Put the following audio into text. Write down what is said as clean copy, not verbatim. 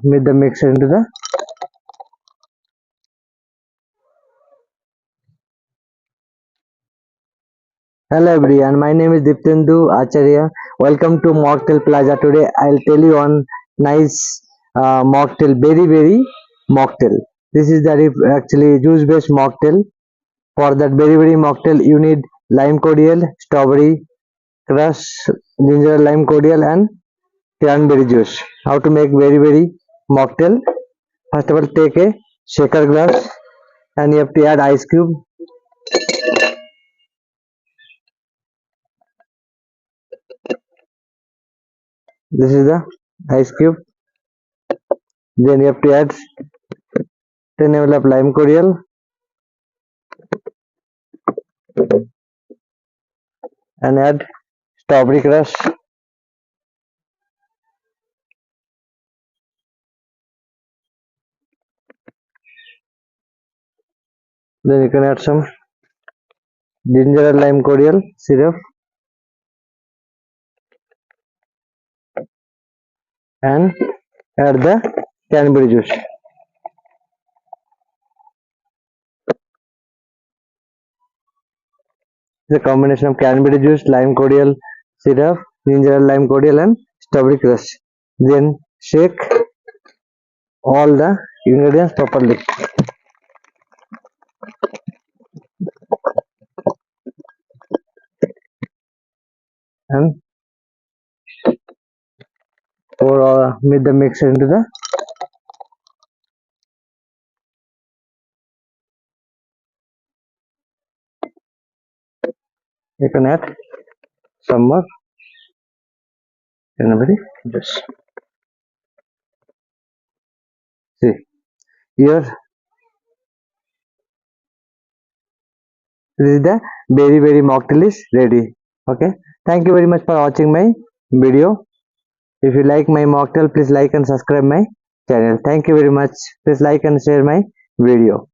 Mix the mixture into the. Hello everyone, my name is Diptendu Acharya. Welcome to Mocktail Plaza. Today I'll tell you on nice mocktail, very mocktail. This is the actually juice based mocktail. For that very mocktail, you need lime cordial, strawberry crush, ginger lime cordial, and cranberry juice. How to make very mocktail? First of all, take a shaker glass and you have to add ice cube. This is the ice cube. Then you have to add 10 ml of lime cordial and add strawberry crush. Then you can add some ginger and lime cordial syrup and add the cranberry juice. The combination of cranberry juice, lime cordial syrup, ginger and lime cordial, and strawberry crush. Then shake all the ingredients properly and pour mix the mixture into the. You can add some more cranberry juice. See here, this is the very mocktail is ready. Okay, thank you very much for watching my video. If you like my mocktail, please like and subscribe my channel. Thank you very much. Please like and share my video.